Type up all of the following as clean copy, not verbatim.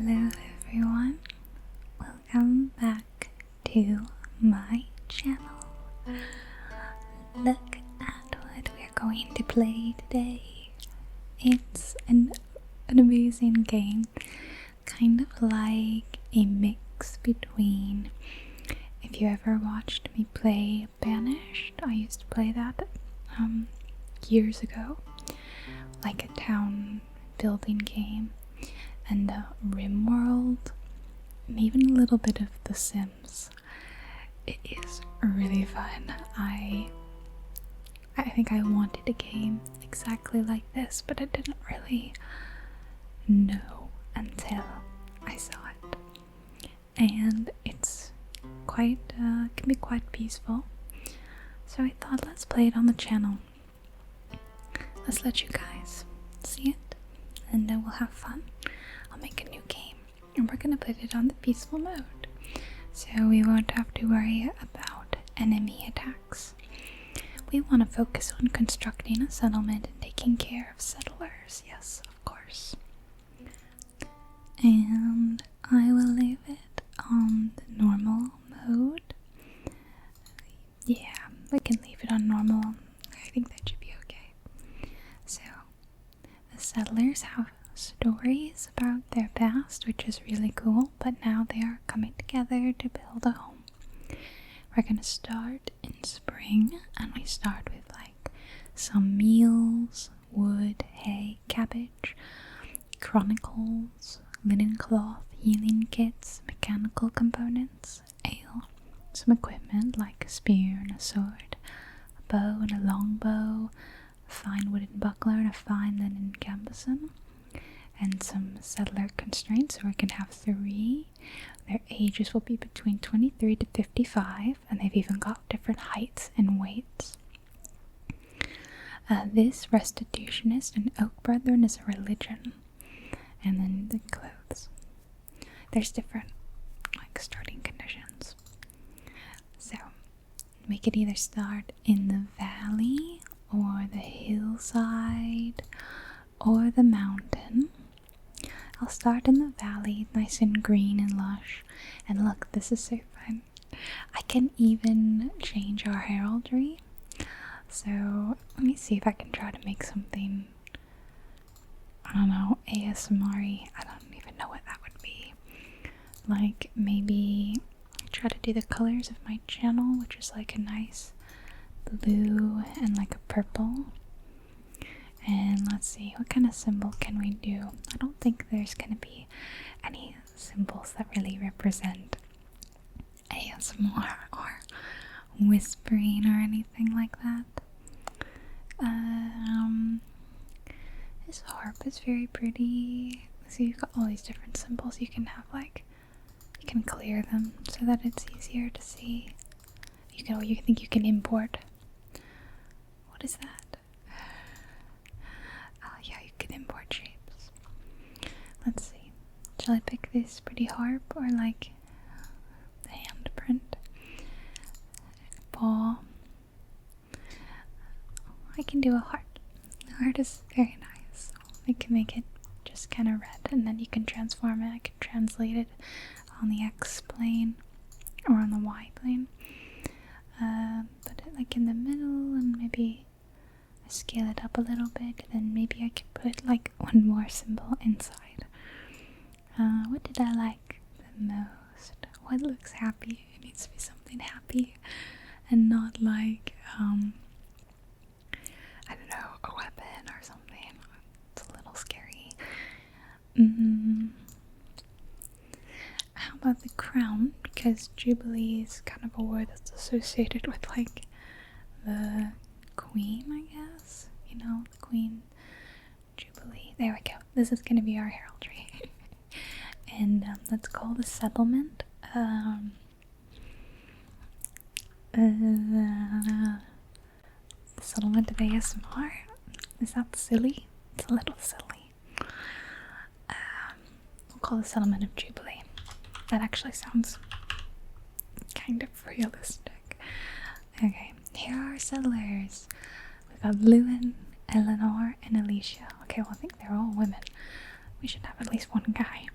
Hello everyone, welcome back to my channel. Look at what we're going to play today. It's an amazing game, kind of like a mix between, if you ever watched me play Banished, I used to play that years ago, like a town building game, and Rimworld, and even a little bit of The Sims. It is really fun. I think I wanted a game exactly like this, but I didn't really know until I saw it. And it's quite, can be quite peaceful. So I thought, let's play it on the channel. Let's let you guys see it, and then we'll have fun. I'll make a new game, and we're gonna put it on the peaceful mode, so we won't have to worry about enemy attacks. We want to focus on constructing a settlement and taking care of settlers, yes, of course. And I will leave it on the normal mode. Yeah, we can leave it on normal. I think that should be okay. So, the settlers have stories about their past, which is really cool, but now they are coming together to build a home. We're gonna start in spring, and we start with like some meals, wood, hay, cabbage, chronicles, linen cloth, healing kits, mechanical components, ale, some equipment like a spear and a sword, a bow and a longbow, a fine wooden buckler and a fine linen gambeson, and some settler constraints, so we can have 3. Their ages will be between 23 to 55, and they've even got different heights and weights. This restitutionist and oak brethren is a religion. And then the clothes. There's different like starting conditions. So we could either start in the valley or the hillside or the mountain. I'll start in the valley, nice and green and lush. And look, this is so fun. I can even change our heraldry. So let me see if I can try to make something, I don't know, ASMR-y. I don't even know what that would be. Like maybe try to do the colors of my channel, which is like a nice blue and like a purple. And let's see, what kind of symbol can we do? I don't think there's gonna be any symbols that really represent ASMR or whispering or anything like that. This harp is very pretty. So you've got all these different symbols. You can have like, you can clear them so that it's easier to see. You think you can import. What is that? Yeah, you can import shapes. Let's see. Shall I pick this pretty harp or like the handprint? Paw. I can do a heart. The heart is very nice. I can make it just kind of red, and then you can transform it. I can translate it on the X plane or on the Y plane. Put it like in the middle, and maybe I scale it up a little bit, and then maybe I could put like one more symbol inside. What did I like the most? What looks happy? It needs to be something happy and not like I don't know, a weapon or something. It's a little scary. How about the crown? Because Jubilee is kind of a word that's associated with like the queen, I guess. You know, the queen. Jubilee. There we go. This is going to be our heraldry. And let's call the settlement the settlement of ASMR. Is that silly? It's a little silly. We'll call the settlement of Jubilee. That actually sounds kind of realistic. Okay, here are our settlers. We've got Lewin, Eleanor, and Alicia. Okay, well I think they're all women. We should have at least one guy.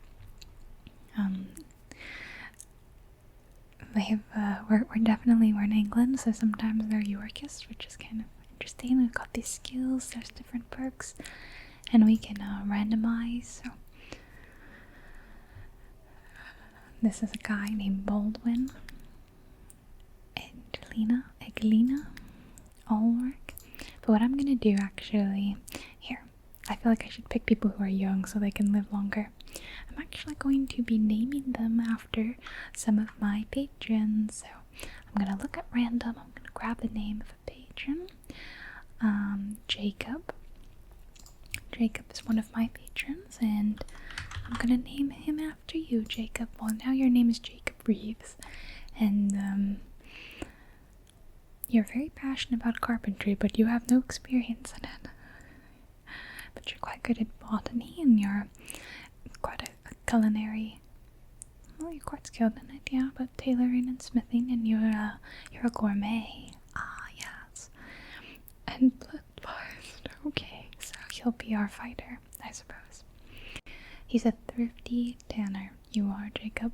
We're in England, so sometimes they're Yorkists, which is kind of interesting. We've got these skills, there's different perks, and we can randomize. So this is a guy named Baldwin, Eglina, Ulrich. But what I'm gonna do actually, here, I feel like I should pick people who are young so they can live longer. I'm actually going to be naming them after some of my patrons. So I'm gonna look at random, I'm gonna grab the name of a patron. Jacob. Jacob is one of my patrons, and I'm gonna name him after you, Jacob. Well, now your name is Jacob Reeves, and you're very passionate about carpentry, but you have no experience in it. But you're quite good at botany, and you're quite a culinary. Well, you're quite skilled in it, yeah. But tailoring and smithing, and you're a gourmet. Ah, yes. And bloodlust. Okay, so he'll be our fighter, I suppose. He's a thrifty tanner. You are, Jacob.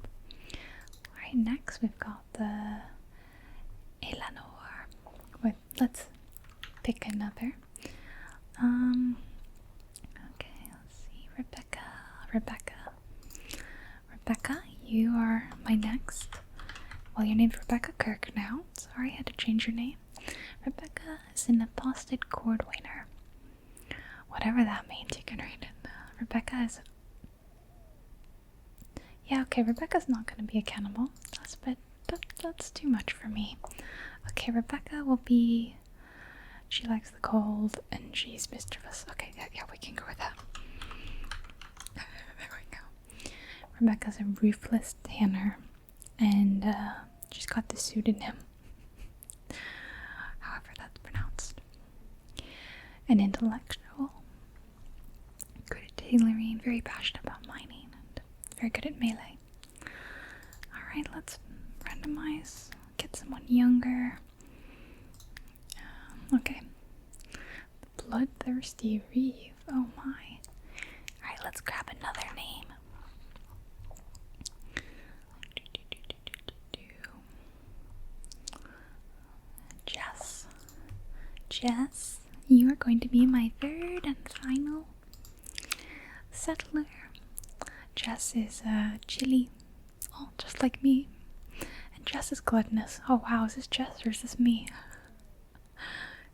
Alright, next we've got the Eleanor. Wait, let's pick another. Okay, let's see. Rebecca, you are my next. Well, your name's Rebecca Kirk now. Sorry, I had to change your name. Rebecca is an apostate cordwainer. Whatever that means, you can read it. Rebecca is... Yeah, okay, Rebecca's not going to be a cannibal. That's too much for me. Okay, Rebecca will be... She likes the cold, and she's mischievous. Okay, yeah, we can go with that. There we go. Rebecca's a ruthless tanner, and she's got the pseudonym. However that's pronounced. An intellectual, good at tailoring, very passionate about mining, and very good at melee. Alright, let's randomize, get someone younger. Okay. The Bloodthirsty Reeve. Oh my. Alright, let's grab another name. Jess. Jess, you are going to be my third and final settler. Jess is chilly. Oh, just like me. And Jess is gluttonous. Oh wow, is this Jess or is this me?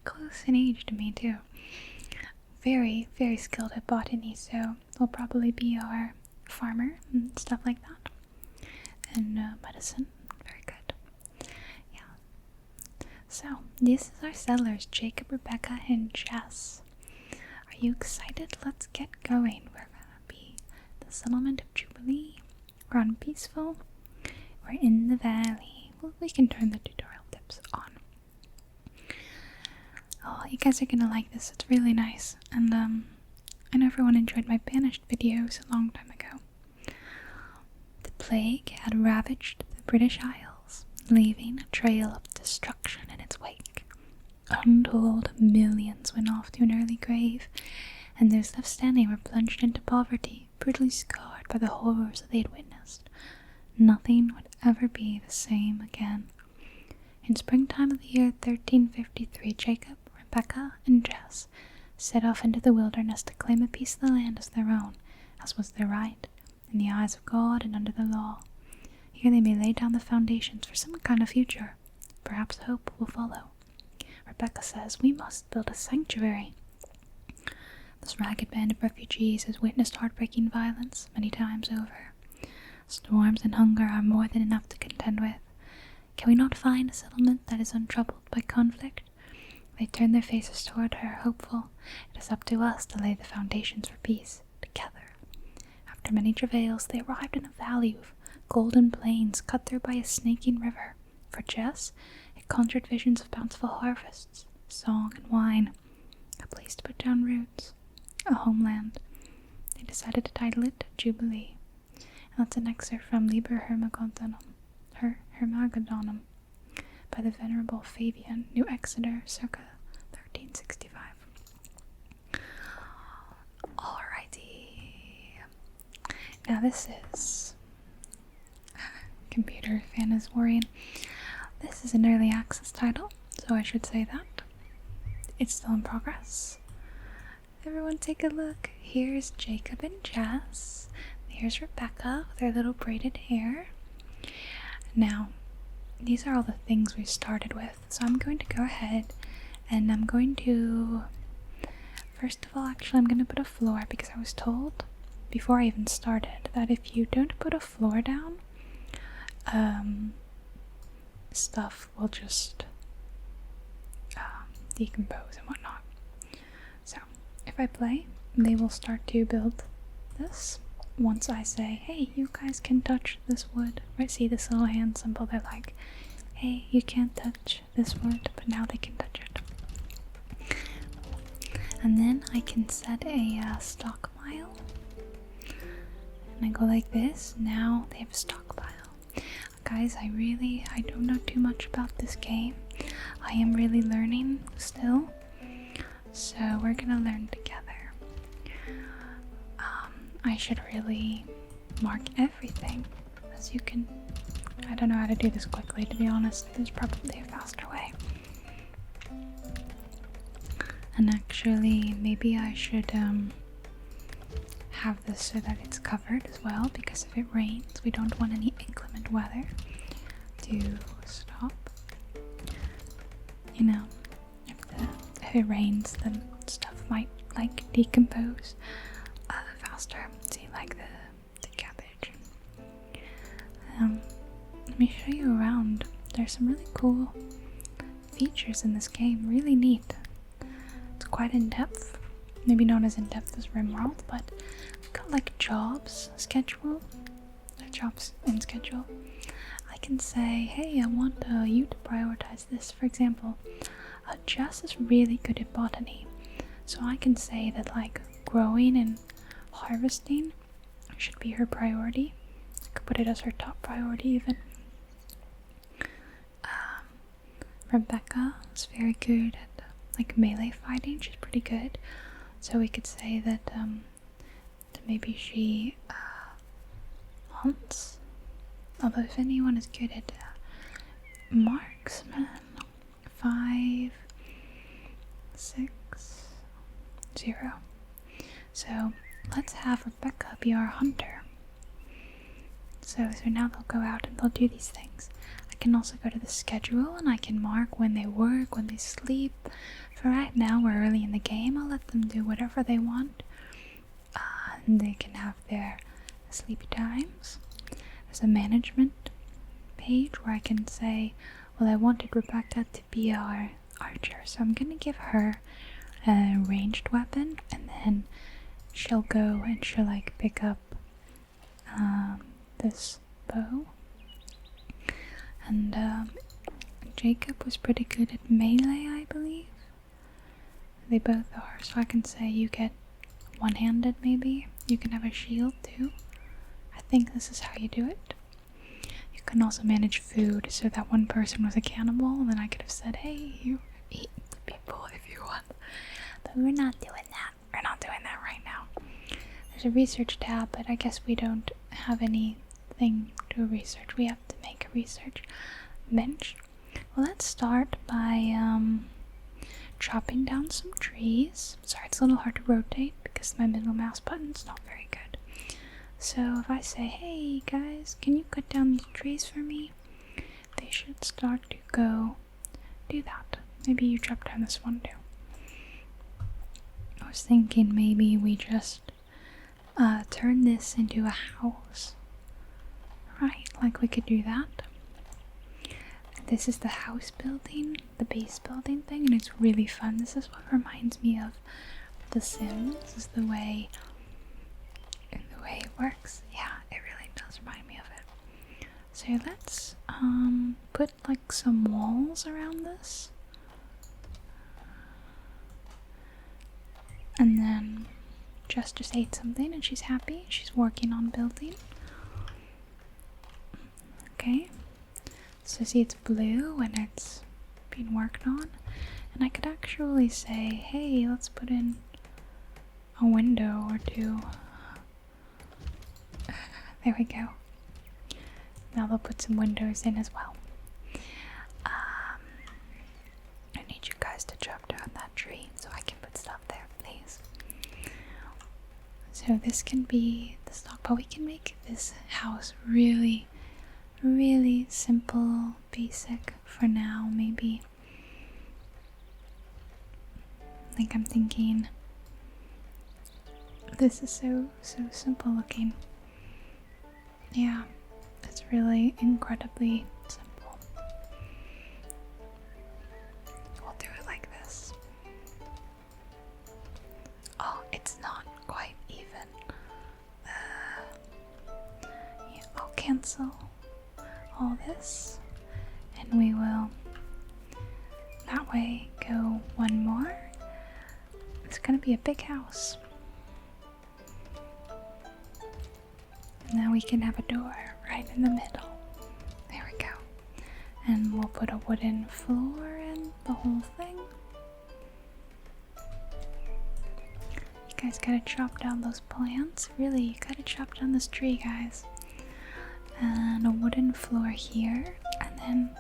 Close in age to me too. Very, very skilled at botany, so he'll probably be our farmer and stuff like that. And medicine, very good. Yeah. So, this is our settlers, Jacob, Rebecca, and Jess. Are you excited? Let's get going. We're gonna be the settlement of Jubilee. We're on peaceful. We're in the valley. Well, we can turn the tutorial tips on. Oh, you guys are gonna like this. It's really nice. And I know everyone enjoyed my Banished videos a long time ago. The plague had ravaged the British Isles, leaving a trail of destruction in its wake. Untold millions went off to an early grave, and those left standing were plunged into poverty, brutally scarred by the horrors that they had witnessed. Nothing would ever be the same again. In springtime of the year 1353, Jacob, Rebecca, and Jess set off into the wilderness to claim a piece of the land as their own, as was their right, in the eyes of God and under the law. Here they may lay down the foundations for some kind of future. Perhaps hope will follow. Rebecca says, we must build a sanctuary. This ragged band of refugees has witnessed heartbreaking violence many times over. Storms and hunger are more than enough to contend with. Can we not find a settlement that is untroubled by conflict? They turn their faces toward her, hopeful. It is up to us to lay the foundations for peace, together. After many travails, they arrived in a valley of golden plains cut through by a snaking river. For Jess, it conjured visions of bountiful harvests, song and wine, a place to put down roots, a homeland. They decided to title it Jubilee. And that's an excerpt from Liber Hermagoddonum by the Venerable Fabian, New Exeter, circa 1365. Alrighty. Now this is computer fan is worrying. This is an early access title, so I should say that. It's still in progress. Everyone take a look. Here's Jacob and Jess. Here's Rebecca with her little braided hair. Now, these are all the things we started with, so I'm going to go ahead and I'm going to, first of all, actually I'm going to put a floor, because I was told before I even started that if you don't put a floor down, stuff will just decompose and whatnot. So if I play, they will start to build this. Once I say, hey, you guys can touch this wood, right? See this little hand symbol? They're like, hey, you can't touch this wood, but now they can touch it. And then I can set a stockpile, and I go like this. Now they have a stockpile. Guys, I don't know too much about this game. I am really learning still, so we're gonna learn together. I should really mark everything, as you can. I don't know how to do this quickly, to be honest. There's probably a faster way. And actually, maybe I should have this so that it's covered as well, because if it rains, we don't want any inclement weather to stop. You know, if it rains, then stuff might like decompose faster. See, like the cabbage. Let me show you around. There's some really cool features in this game. Really neat. It's quite in depth. Maybe not as in depth as Rimworld, but we've got like jobs schedule. Jobs in schedule. I can say, hey, I want you to prioritize this. For example, Jess is really good at botany, so I can say that like growing and harvesting should be her priority. I could put it as her top priority even. Rebecca is very good at like melee fighting. She's pretty good, so we could say that maybe she hunts. Although if anyone is good at marksman, 5, 6, 0. So let's have Rebecca be our hunter. So now they'll go out and they'll do these things. I can also go to the schedule and I can mark when they work, when they sleep. For right now, we're early in the game. I'll let them do whatever they want. And they can have their sleepy times. There's a management page where I can say, well, I wanted Rebecca to be our archer, so I'm gonna give her a ranged weapon, and then she'll go and she'll like pick up this bow. And Jacob was pretty good at melee, I believe. They both are, so I can say you get one-handed maybe. You can have a shield too. I think this is how you do it. You can also manage food, so that one person was a cannibal, and then I could have said, hey, you eat people if you want. But we're not doing that. We're not doing that right now. There's a research tab, but I guess we don't have anything to research. We have to make a research bench. Well, let's start by chopping down some trees. Sorry, it's a little hard to rotate because my middle mouse button's not very good. So if I say, hey guys, can you cut down these trees for me? They should start to go do that. Maybe you chop down this one too. I was thinking maybe we just turn this into a house. Right, like we could do that. This is the house building, the base building thing, and it's really fun. This is what reminds me of The Sims. This is the way it works. Yeah, it really does remind me of it. So let's put like some walls around this. And then Jess just ate something and she's happy. She's working on building. Okay. So see, it's blue and it's being worked on. And I could actually say, hey, let's put in a window or two. There we go. Now they'll put some windows in as well. I need you guys to chop down that tree so I can put stuff there, please. So this can be the stock, but we can make this house really, really simple, basic for now, maybe. Like I'm thinking, this is so simple looking. Yeah, it's really incredibly simple. We'll do it like this. Oh, it's not quite even. Yeah, I'll cancel all this, and we will that way go one more. It's gonna be a big house. Now we can have a door right in the middle. There we go. And we'll put a wooden floor in the whole thing. You guys gotta chop down those plants. Really, you gotta chop down this tree, guys. And a wooden floor here. And then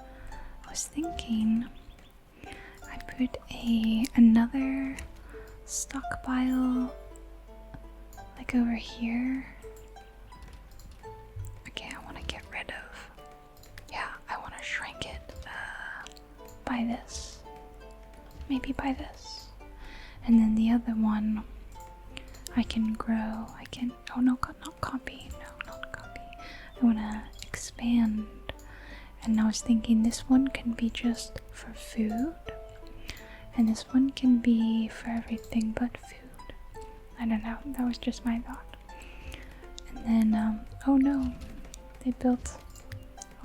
I was thinking I put another stockpile like over here. Okay, I want to get rid of, yeah, I want to shrink it by this, maybe by this, and then the other one I can grow. Oh no, not copy, no, not copy. I want to expand, and I was thinking this one can be just for food, and this one can be for everything but food. I don't know, that was just my thought. And then, oh no, they built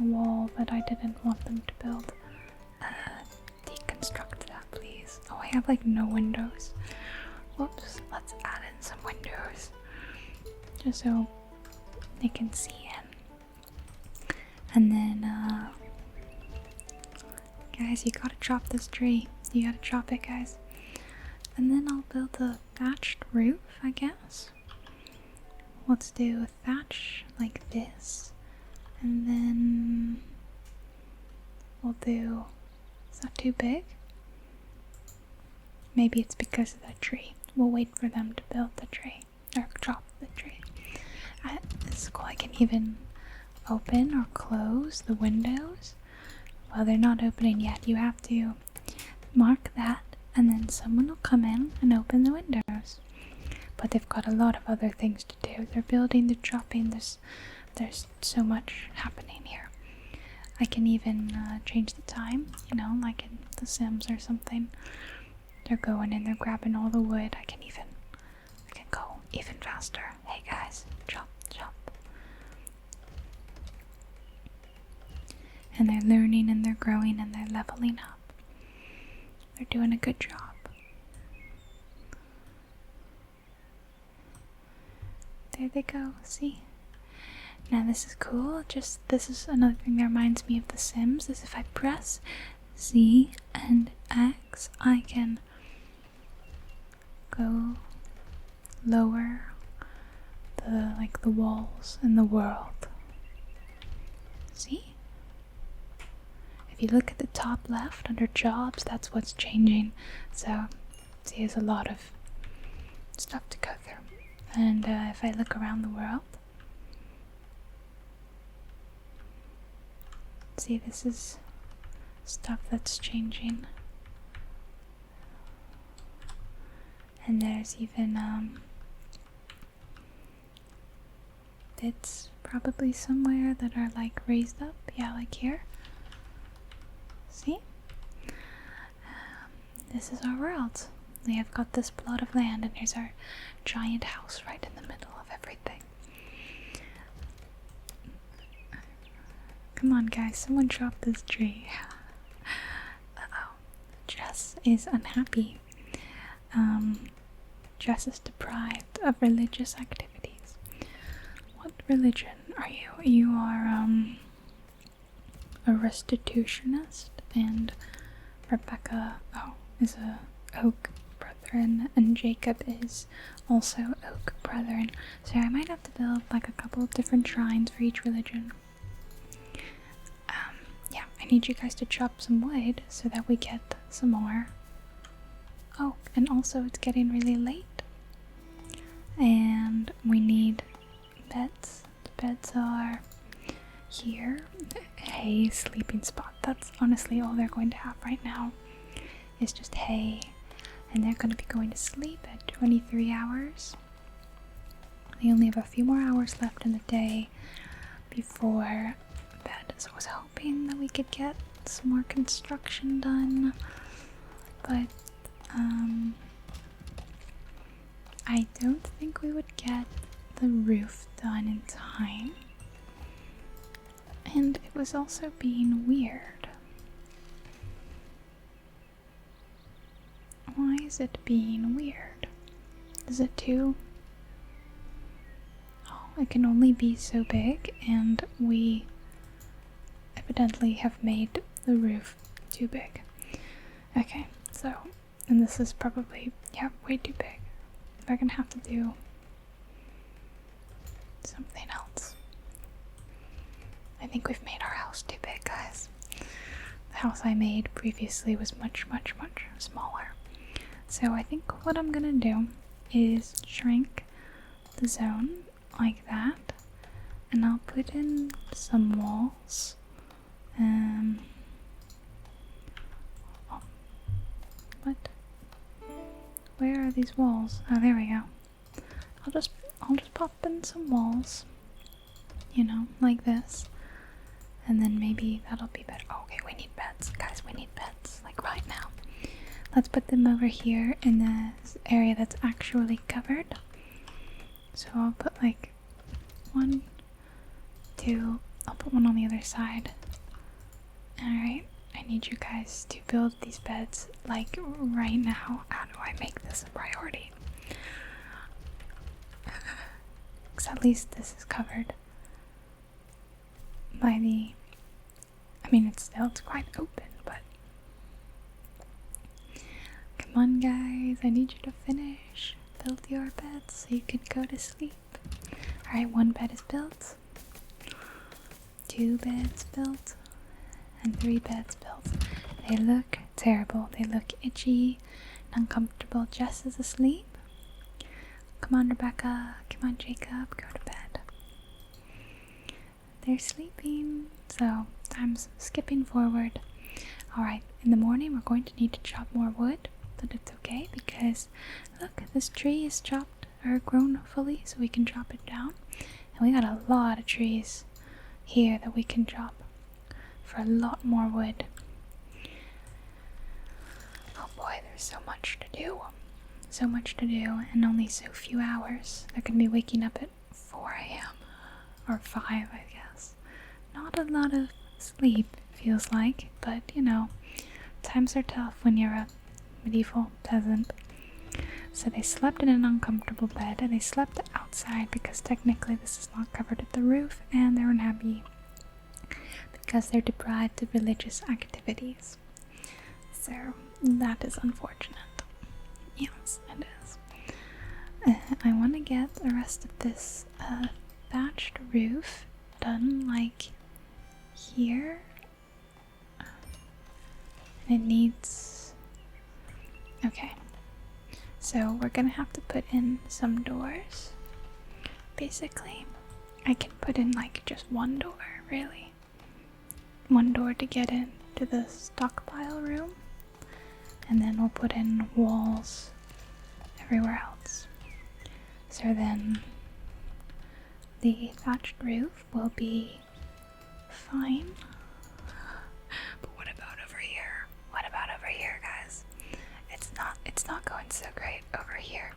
a wall that I didn't want them to build. Deconstruct that, please. Oh, I have like no windows. Whoops, let's add in some windows. Just so they can see in. And then, guys, you gotta chop this tree. You gotta chop it, guys. And then I'll build a thatched roof, I guess. Let's do a thatch like this. And then we'll do, is that too big? Maybe it's because of the tree. We'll wait for them to build the tree, or chop the tree. This is cool, I can even open or close the windows. Well, they're not opening yet. You have to mark that, and then someone will come in and open the windows. But they've got a lot of other things to do. They're building, they're chopping, there's so much happening here. I can even change the time, you know, like in The Sims or something. They're going in, they're grabbing all the wood. I can go even faster. Hey guys, chop, chop. And they're learning and they're growing and they're leveling up. They're doing a good job. There they go, see? Now this is cool, this is another thing that reminds me of The Sims, is if I press Z and X, I can go lower the walls in the world. See? If you look at the top left under jobs, that's what's changing. So, see, there's a lot of stuff to go through. And if I look around the world, see, this is stuff that's changing. And there's even bits probably somewhere that are like raised up. Yeah, like here. See? This is our world. We have got this plot of land, and here's our giant house right in the middle of everything. Come on, guys, someone chop this tree. Uh-oh. Jess is unhappy. Jess is deprived of religious activities. What religion are you? You are, a restitutionist, and Rebecca, is a oak brethren, and Jacob is also oak brethren. So I might have to build like a couple of different shrines for each religion. need you guys to chop some wood so that we get some more. Oh, and also it's getting really late. And we need beds. The beds are here. Hay, sleeping spot. That's honestly all they're going to have right now. Is just hay. And they're going to be going to sleep at 23 hours. They only have a few more hours left in the day before bed. So I was hoping that we could get some more construction done. But, I don't think we would get the roof done in time. And it was also being weird. Why is it being weird? Is it too... Oh, it can only be so big, and we evidently have made the roof too big. Okay, so, and this is probably, yeah, way too big. We're gonna have to do something else. I think we've made our house too big, guys. The house I made previously was much, much, much smaller. So I think what I'm gonna do is shrink the zone like that, and I'll put in some walls. Oh, what? Where are these walls? Oh, there we go. I'll just pop in some walls, you know, like this, and then maybe that'll be better. Oh, okay, we need beds, guys. We need beds, like right now. Let's put them over here in this area that's actually covered. So I'll put like 1, 2. I'll put one on the other side. All right. I need you guys to build these beds, like, right now. How do I make this a priority? Because at least this is covered by the... I mean, it's quite open, but... Come on, guys. I need you to finish. Build your beds so you can go to sleep. Alright, 1 bed is built. 2 beds built. And 3 beds built. They look terrible. They look itchy and uncomfortable. Jess is asleep. Come on, Rebecca. Come on, Jacob. Go to bed. They're sleeping. So, time's skipping forward. Alright, in the morning we're going to need to chop more wood. But it's okay because, look, this tree is chopped or grown fully, so we can chop it down. And we got a lot of trees here that we can chop for a lot more wood. Oh boy, there's so much to do. So much to do and only so few hours. They're gonna be waking up at 4 a.m. or 5, I guess. Not a lot of sleep, feels like, but you know, times are tough when you're a medieval peasant. So they slept in an uncomfortable bed, and they slept outside because technically this is not covered at the roof, and they're unhappy because they're deprived of religious activities. So that is unfortunate. Yes, it is. I want to get the rest of this thatched roof done, like here. And it needs... Okay. So we're gonna have to put in some doors. Basically, I can put in like just one door, really. One door to get into the stockpile room. And then we'll put in walls everywhere else. So then the thatched roof will be fine. But what about over here? What about over here, guys? It's not going so great over here.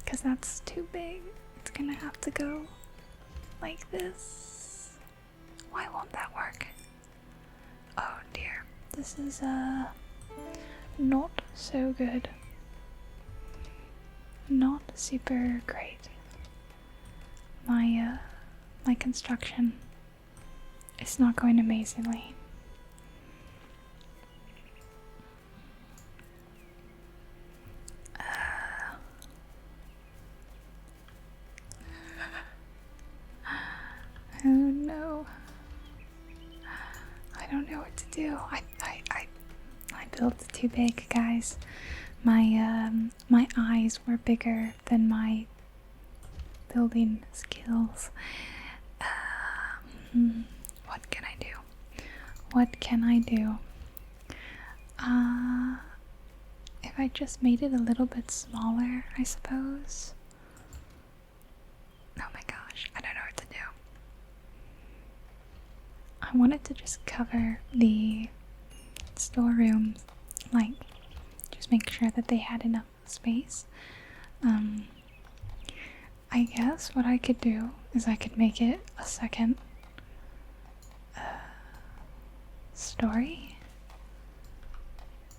Because that's too big. It's gonna have to go like this. Why won't that work? Oh dear. This is not so good. Not super great. My construction is not going amazingly. Oh no. I what to do. I built too big, guys. My eyes were bigger than my building skills. What can I do? What can I do? If I just made it a little bit smaller, I suppose. Oh my gosh, I don't know what to do. I wanted to just cover the storerooms, like, just make sure that they had enough space. I guess what I could do is I could make it a second story.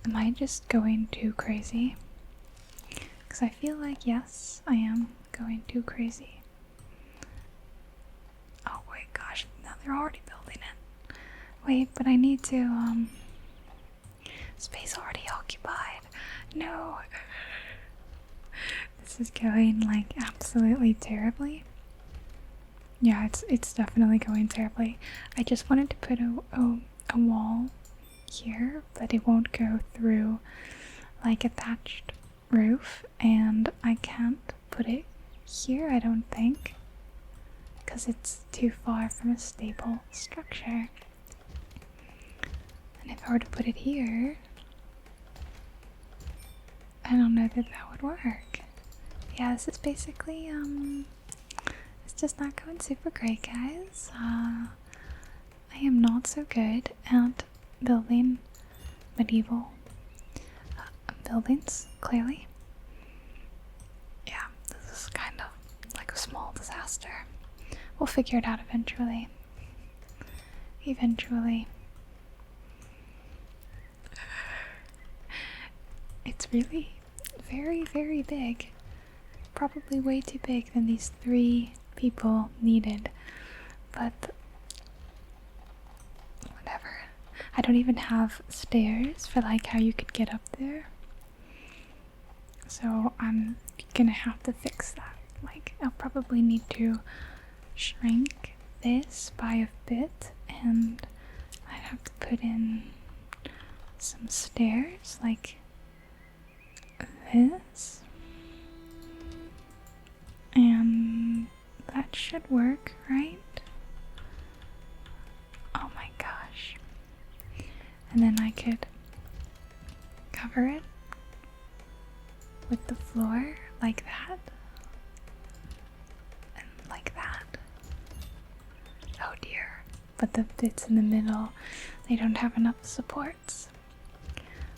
Am I just going too crazy? Because I feel like, yes, I am going too crazy. Oh wait, gosh, now they're already building it. Wait, but I need to, space already occupied. No. This is going, like, absolutely terribly. Yeah, it's definitely going terribly. I just wanted to put a wall here, but it won't go through, like, a thatched roof, and I can't put it here, I don't think, because it's too far from a stable structure. And if I were to put it here, I don't know that that would work. Yeah, this is basically, it's just not going super great, guys. I am not so good at building medieval buildings, clearly. Yeah, this is kind of like a small disaster. We'll figure it out eventually. Eventually. It's really very, very big. Probably way too big than these 3 people needed. But whatever. I don't even have stairs for, like, how you could get up there. So I'm gonna have to fix that. Like, I'll probably need to shrink this by a bit, and I'd have to put in some stairs, like this. And that should work, right? Oh my gosh. And then I could cover it with the floor like that. And like that. Oh dear. But the bits in the middle, they don't have enough supports.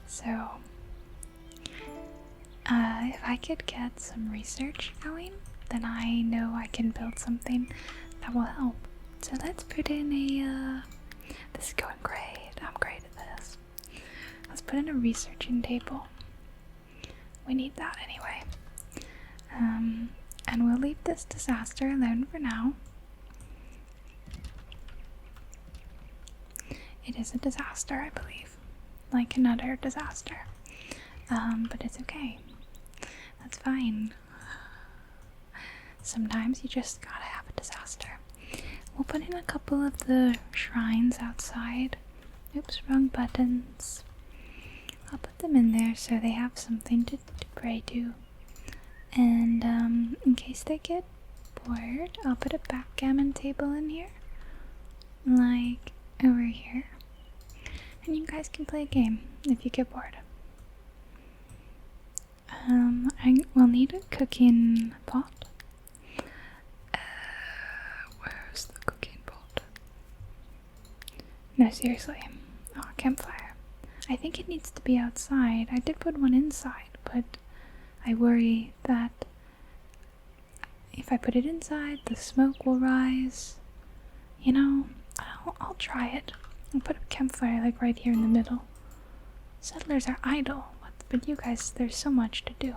So, if I could get some research going, then I know I can build something that will help. So let's put in a, this is going great, I'm great at this. Let's put in a researching table. We need that anyway. And we'll leave this disaster alone for now. It is a disaster, I believe. Like another disaster. But it's okay. That's fine. Sometimes you just gotta have a disaster. We'll put in a couple of the shrines outside. Oops, wrong buttons. I'll put them in there so they have something to pray to. And in case they get bored, I'll put a backgammon table in here. Like over here. And you guys can play a game if you get bored. I will need a cooking pot. Where's the cooking pot? No, seriously. Oh, campfire. I think it needs to be outside. I did put one inside, but I worry that if I put it inside, the smoke will rise. You know, I'll try it. I'll put a campfire like right here in the middle. Settlers are idle, but you guys, there's so much to do.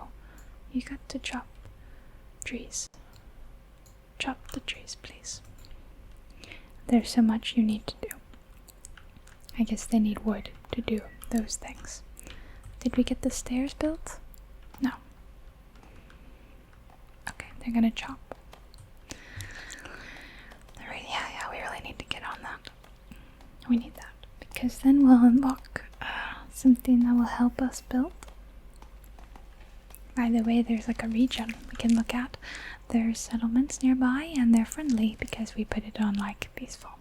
You got to chop trees. Chop the trees, please. There's so much you need to do. I guess they need wood to do those things. Did we get the stairs built? No. Okay, they're gonna chop. Yeah, we really need to get on that. We need that because then we'll unlock something that will help us build. By the way, there's like a region we can look at. There's settlements nearby and they're friendly because we put it on like peaceful.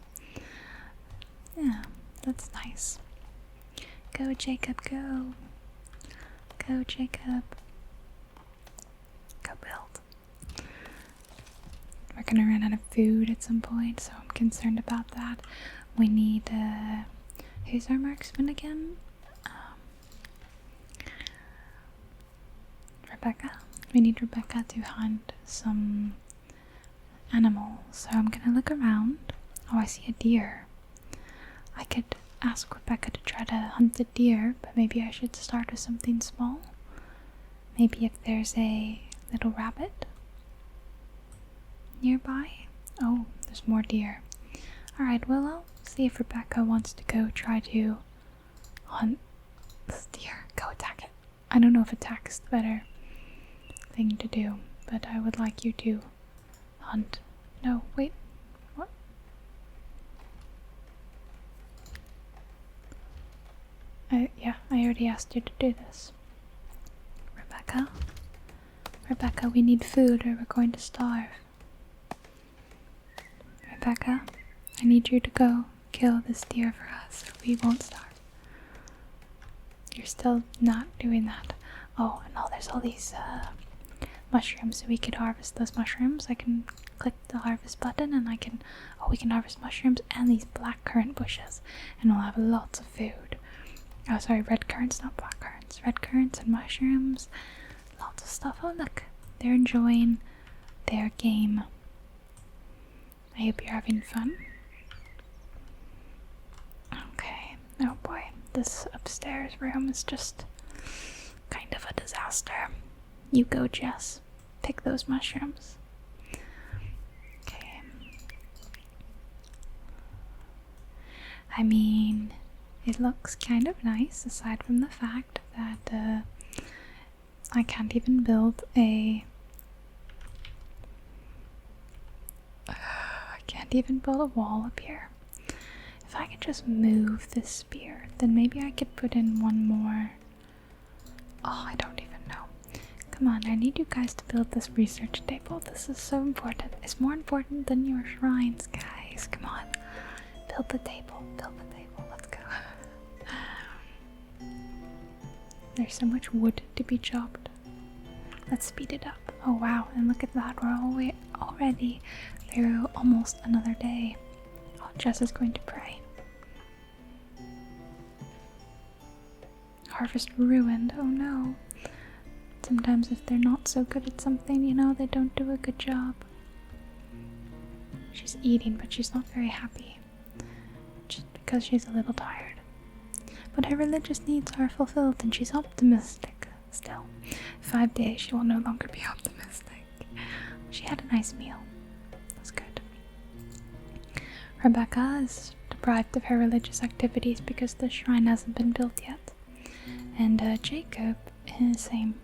Yeah, that's nice. Go Jacob, go. Go Jacob. Go build. We're gonna run out of food at some point, so I'm concerned about that. We need, who's our marksman again? Rebecca. We need Rebecca to hunt some animals, so I'm gonna look around. Oh, I see a deer. I could ask Rebecca to try to hunt the deer, but maybe I should start with something small. Maybe if there's a little rabbit nearby. Oh, there's more deer. Alright, well, I'll see if Rebecca wants to go try to hunt this deer. Go attack it. I don't know if attack's the better thing to do, but I would like you to hunt. No, wait. What? Yeah, I already asked you to do this. Rebecca? Rebecca, we need food or we're going to starve. Rebecca, I need you to go kill this deer for us or we won't starve. You're still not doing that. Oh, no, there's all these mushrooms, so we could harvest those mushrooms. I can click the harvest button and we can harvest mushrooms and these black currant bushes and we'll have lots of food. Oh, sorry, red currants, not black currants. Red currants and mushrooms, lots of stuff. Oh, look, they're enjoying their game. I hope you're having fun. Okay, oh boy, this upstairs room is just kind of a disaster. You go, Jess. Pick those mushrooms. Okay. I mean, it looks kind of nice, aside from the fact that I can't even build a... I can't even build a wall up here. If I could just move this spear, then maybe I could put in one more... Oh, I don't even know. Come on, I need you guys to build this research table. This is so important. It's more important than your shrines, guys. Come on. Build the table. Build the table. Let's go. There's so much wood to be chopped. Let's speed it up. Oh wow, and look at that. We're already through almost another day. Oh, Jess is going to pray. Harvest ruined. Oh no. Sometimes if they're not so good at something, you know, they don't do a good job. She's eating, but she's not very happy. Just because she's a little tired. But her religious needs are fulfilled and she's optimistic still. 5 days she will no longer be optimistic. She had a nice meal. That's good. Rebecca is deprived of her religious activities because the shrine hasn't been built yet. And Jacob is same.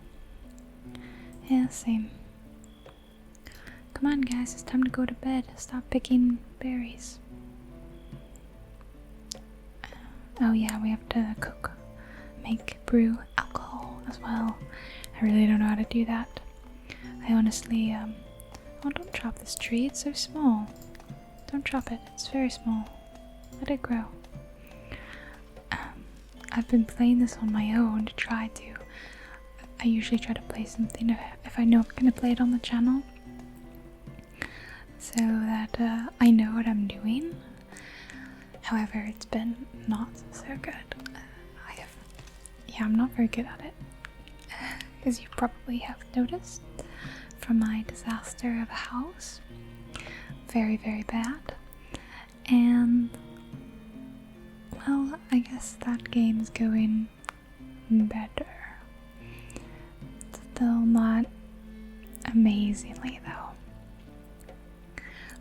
Yeah, same. Come on guys, it's time to go to bed. Stop picking berries. Oh yeah, we have to cook. Brew alcohol as well. I really don't know how to do that. I honestly, oh, don't chop this tree, it's so small. Don't chop it, it's very small. Let it grow. I've been playing this on my own to try to... I usually try to play something if I know I'm gonna play it on the channel, so that I know what I'm doing. However, it's been not so good. I'm not very good at it, as you probably have noticed from my disaster of a house. Very, very bad. And, well, I guess that game's going better. Still not amazingly though.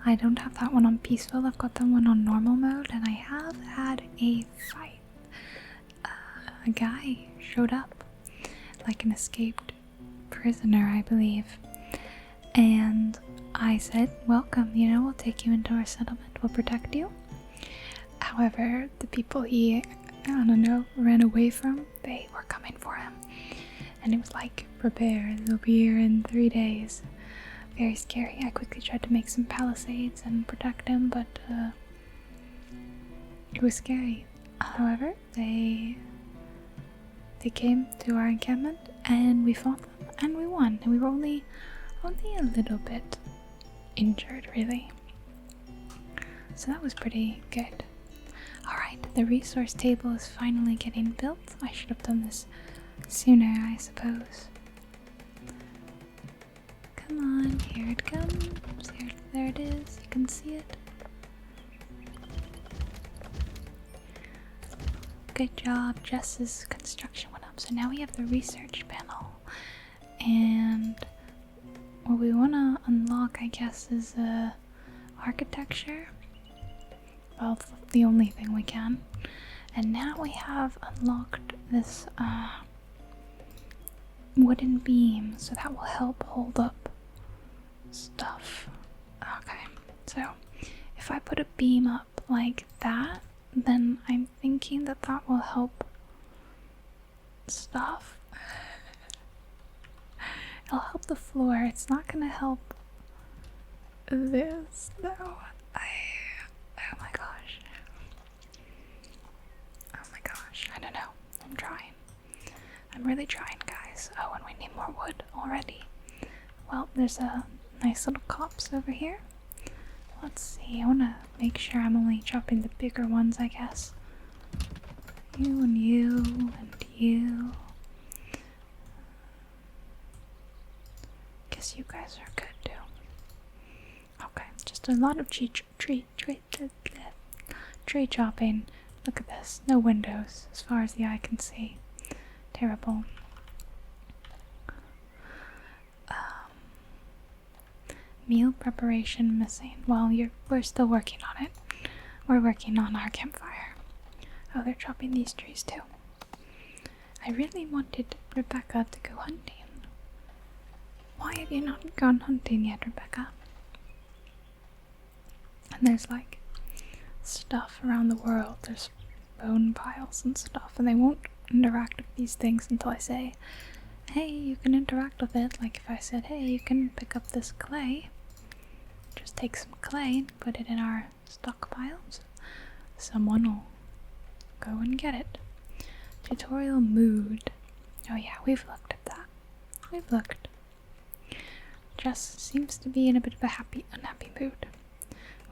I don't have that one on peaceful, I've got that one on normal mode, and I have had a fight. A guy showed up, like an escaped prisoner, I believe, and I said, welcome, you know, we'll take you into our settlement, we'll protect you. However, the people he, I don't know, ran away from, they were coming for him. And it was like, prepare, they'll be here in 3 days. Very scary. I quickly tried to make some palisades and protect him, but it was scary. However, they came to our encampment and we fought them and we won. And we were only a little bit injured, really. So that was pretty good. Alright, the resource table is finally getting built. I should have done this sooner, I suppose. Come on, here it comes. There it is. You can see it. Good job. Jess's construction went up. So now we have the research panel. And what we want to unlock, I guess, is architecture. Well, the only thing we can. And now we have unlocked this wooden beam, so that will help hold up stuff. Okay, so if I put a beam up like that, then I'm thinking that that will help stuff. It'll help the floor. It's not gonna help this though. Oh my gosh. Oh my gosh. I don't know. I'm trying. I'm really trying, guys. Oh, and we need more wood already. Well, there's a nice little copse over here. Let's see. I want to make sure I'm only chopping the bigger ones, I guess. You and you and you. Guess you guys are good too. Okay, just a lot of tree chopping. Look at this. No windows as far as the eye can see. Terrible. Meal preparation missing. Well, we're still working on it. We're working on our campfire. Oh, they're chopping these trees too. I really wanted Rebecca to go hunting. Why have you not gone hunting yet, Rebecca? And there's like stuff around the world. There's bone piles and stuff, and they won't interact with these things until I say, hey, you can interact with it. Like if I said, hey, you can pick up this clay, just take some clay and put it in our stockpiles. Someone will go and get it. Tutorial mood. Oh yeah, we've looked at that. We've looked. Jess seems to be in a bit of a unhappy mood.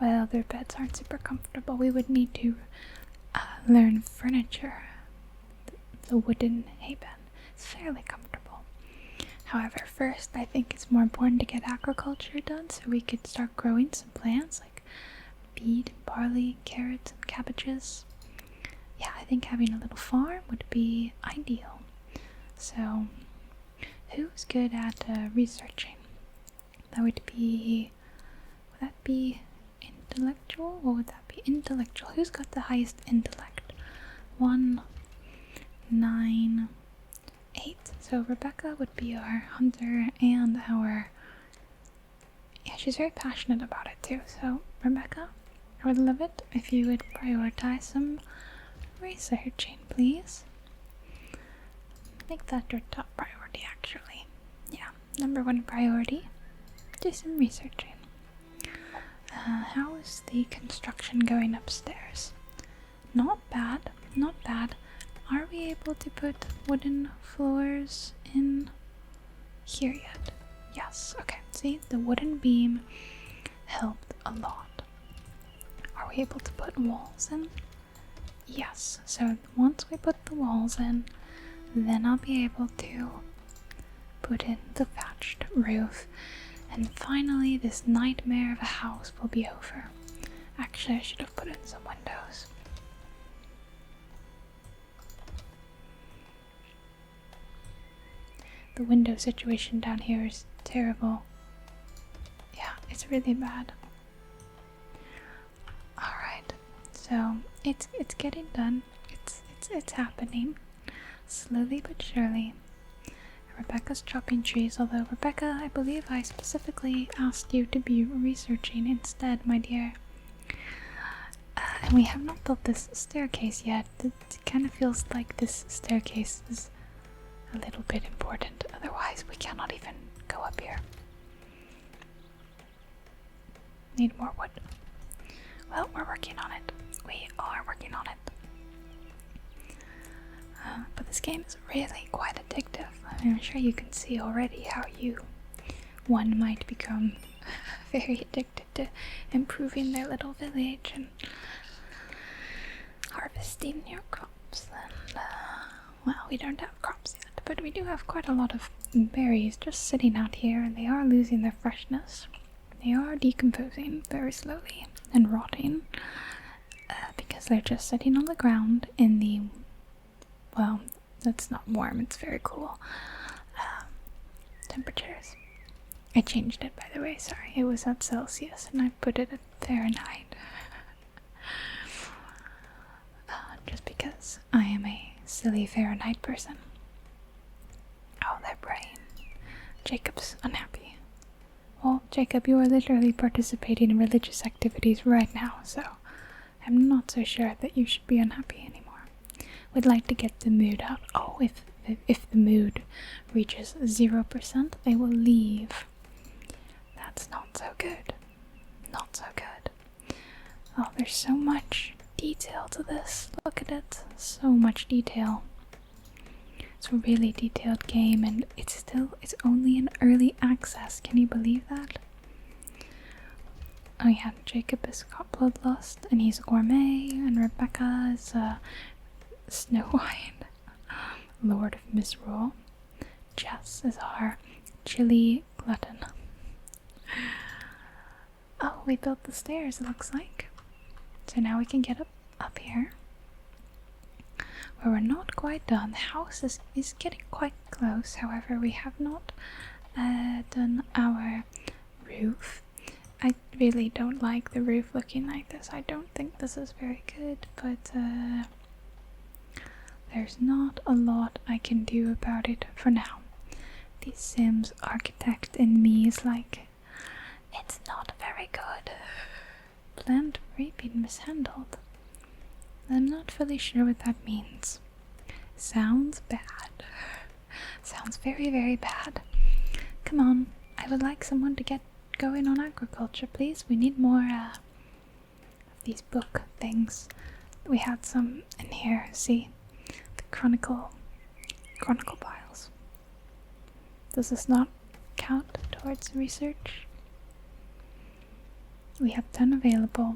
Well, their beds aren't super comfortable. We would need to learn furniture. The wooden hay-pen is fairly comfortable. However, first I think it's more important to get agriculture done so we could start growing some plants like beet, barley, carrots, and cabbages. Yeah, I think having a little farm would be ideal. So, who's good at researching? Would that be intellectual? What would that be? Intellectual. Who's got the highest intellect? 1, 9, 8. So Rebecca would be our hunter and our... Yeah, she's very passionate about it too. So Rebecca, I would love it if you would prioritize some researching, please. Make that your top priority, actually. Yeah, #1 priority. Do some researching. How is the construction going upstairs? Not bad, not bad. Are we able to put wooden floors in here yet? Yes, okay. See, the wooden beam helped a lot. Are we able to put walls in? Yes, so once we put the walls in, then I'll be able to put in the thatched roof. And finally, this nightmare of a house will be over. Actually, I should have put in some windows. The window situation down here is terrible. Yeah, it's really bad. Alright, so it's getting done. It's happening. Slowly but surely. Rebecca's chopping trees, although Rebecca, I believe I specifically asked you to be researching instead, my dear. And we have not built this staircase yet. It kind of feels like this staircase is a little bit important. Otherwise, we cannot even go up here. Need more wood. Well, we're working on it. We are working on it. But this game is really quite addictive. I mean, I'm sure you can see already how one might become very addicted to improving their little village and harvesting your crops. And, well, we don't have crops yet, but we do have quite a lot of berries just sitting out here, and they are losing their freshness. They are decomposing very slowly and rotting because they're just sitting on the ground in the, well, it's not warm, it's very cool temperatures. I changed it, by the way, sorry. It was at Celsius and I put it at Fahrenheit. Just because I am a silly Fahrenheit person. Oh, their brain. Jacob's unhappy. Well, Jacob, you are literally participating in religious activities right now, so I'm not so sure that you should be unhappy anymore. We'd like to get the mood out. Oh, if the mood reaches 0%, they will leave. That's not so good. Not so good. Oh, there's so much detail to this. Look at it. So much detail. It's a really detailed game, and it's only in early access. Can you believe that? Oh yeah, Jacob is got bloodlust, and he's a gourmet, and Rebecca is a Snow White, Lord of Misrule. Jess is our chili glutton. Oh, we built the stairs, it looks like. So now we can get up here. Where we're not quite done. The house is getting quite close, however we have not done our roof. I really don't like the roof looking like this. I don't think this is very good, but there's not a lot I can do about it for now. The Sims architect in me is like, it's not very good. Plant reaping mishandled. I'm not fully sure what that means. Sounds bad. Sounds very, very bad. Come on, I would like someone to get going on agriculture, please. We need more of these book things. We had some in here, see? The chronicle files. Does this not count towards research? We have 10 available,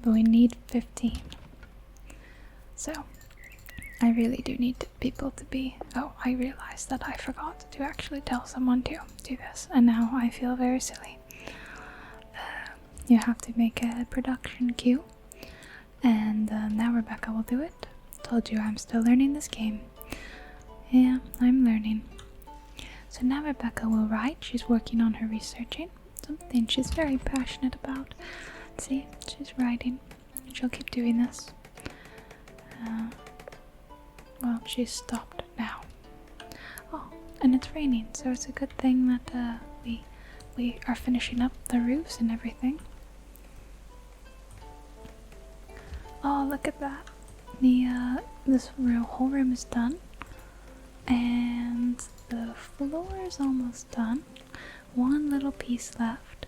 but we need 15. So, I really do need people to be... Oh, I realized that I forgot to actually tell someone to do this, and now I feel very silly. You have to make a production queue, and now Rebecca will do it. Told you I'm still learning this game. Yeah, I'm learning. So now Rebecca will write. She's working on her researching. Something she's very passionate about. See, she's writing. She'll keep doing this. Well, she's stopped now. Oh, and it's raining, so it's a good thing that we are finishing up the roofs and everything. Oh, look at that. This whole room is done, and the floor is almost done. One little piece left,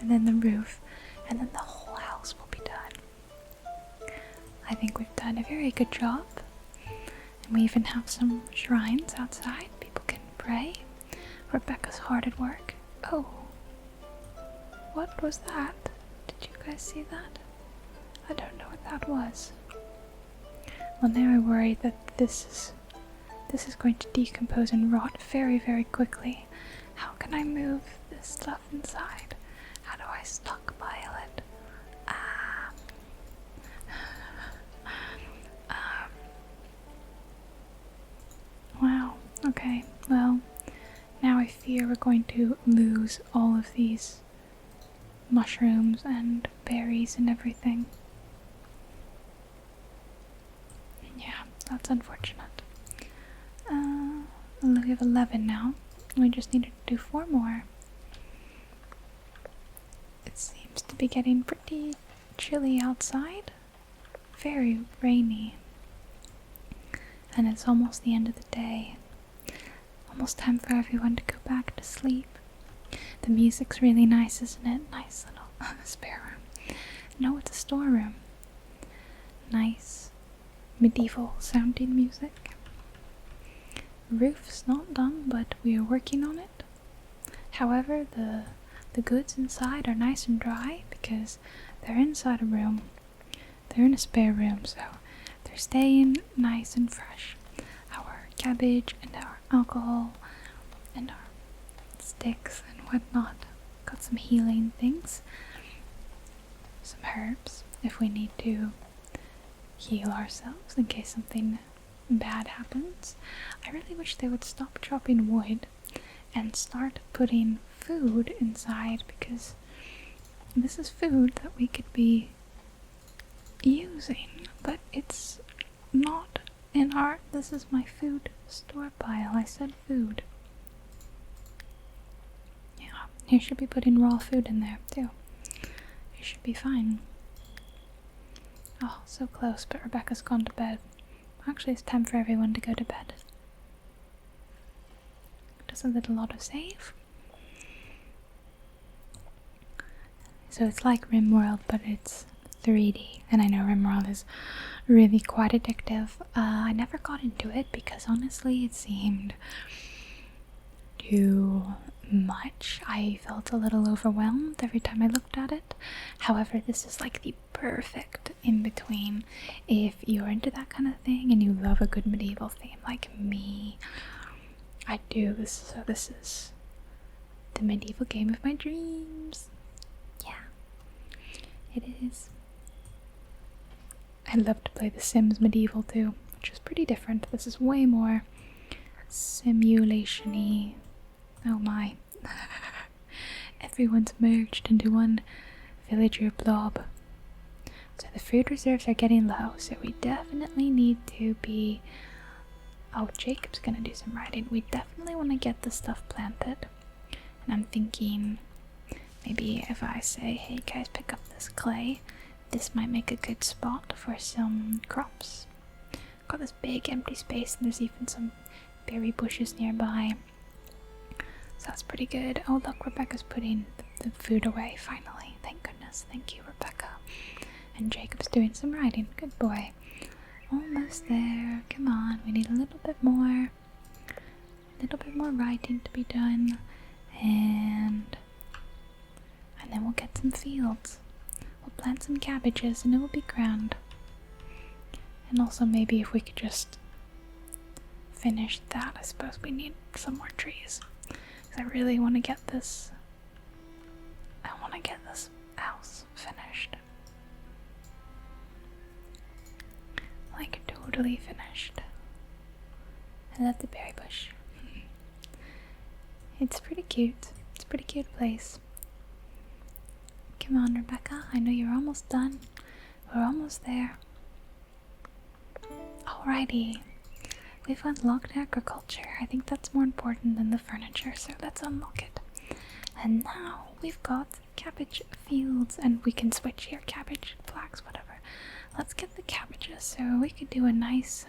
and then the roof, and then the whole house will be done. I think we've done a very good job. And we even have some shrines outside. People can pray. Rebecca's hard at work. Oh, what was that? Did you guys see that? I don't know what that was. Well, now I worry that this is going to decompose and rot very, very quickly. How can I move this stuff inside? How do I stockpile it? Wow, okay, well, now I fear we're going to lose all of these mushrooms and berries and everything. Yeah, that's unfortunate. We have 11 now. We just need to do 4 more. It seems to be getting pretty chilly outside, very rainy, and it's almost the end of the day. Almost time for everyone to go back to sleep. The music's really nice, isn't it? Nice little spare room. No, it's a storeroom. Nice medieval sounding music. Roof's not done, but we are working on it. However, the goods inside are nice and dry because they're inside a room. They're in a spare room, so they're staying nice and fresh. Our cabbage and our alcohol and our sticks and whatnot. Got some healing things. Some herbs if we need to heal ourselves in case something bad happens. I really wish they would stop chopping wood and start putting food inside, because this is food that we could be using, but it's not in our— this is my food store pile. I said food. Yeah, you should be putting raw food in there too. You should be fine. Oh, so close, but Rebecca's gone to bed. Actually, it's time for everyone to go to bed. Does a little auto-save. So it's like Rimworld, but it's 3D. And I know Rimworld is really quite addictive. I never got into it because honestly it seemed too much. I felt a little overwhelmed every time I looked at it. However, this is like the perfect in between if you're into that kind of thing and you love a good medieval theme like me. I do. So this is the medieval game of my dreams. Yeah, it is. I love to play The Sims Medieval too, which is pretty different. This is way more simulation-y. Oh my. Everyone's merged into one villager blob. So the food reserves are getting low, so we definitely need to be— oh, Jacob's gonna do some writing. We definitely want to get the stuff planted. And I'm thinking maybe if I say, hey guys, pick up this clay, this might make a good spot for some crops. Got this big empty space and there's even some berry bushes nearby. So that's pretty good. Oh look, Rebecca's putting the food away finally. Thank goodness. Thank you, Rebecca. And Jacob's doing some writing. Good boy. Almost there. Come on, we need a little bit more. A little bit more writing to be done. And then we'll get some fields. We'll plant some cabbages and it will be grand. And also maybe if we could just finish that, I suppose we need some more trees. Because I really want to get this— I want to get this house finished. Like totally finished. I love the berry bush. It's pretty cute. It's a pretty cute place. Come on, Rebecca. I know you're almost done. We're almost there. Alrighty. We've unlocked agriculture. I think that's more important than the furniture, so let's unlock it. And now we've got cabbage fields, and we can switch here. Cabbage, flax, whatever. Let's get the cabbages. So we could do a nice,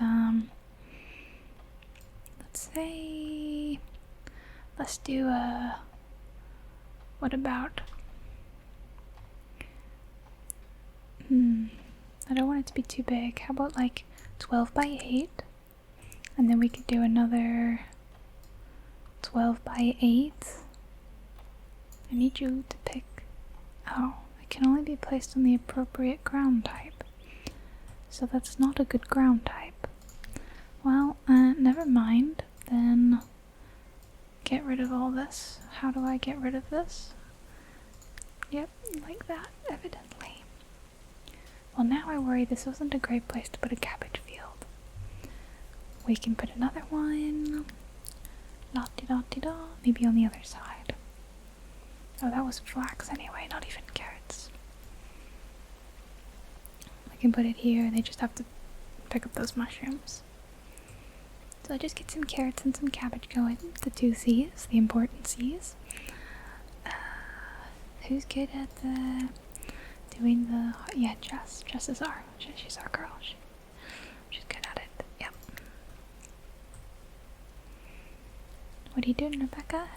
let's say, let's do a— what about— I don't want it to be too big. How about like 12 by 8? And then we could do another 12 by 8. I need you to pick— oh, it can only be placed on the appropriate ground type. So that's not a good ground type. Well, never mind. Then get rid of all this. How do I get rid of this? Yep, like that, evidently. Well, now I worry this wasn't a great place to put a cabbage field. We can put another one. La-di-da-di-da. Maybe on the other side. Oh, that was flax anyway, not even carrots. I can put it here, they just have to pick up those mushrooms. So just get some carrots and some cabbage going. The 2 C's, the important C's. Who's good at the doing the... Yeah, Jess. Jess is our... She's our girl. She's good at it. Yep. What are you doing, Rebecca?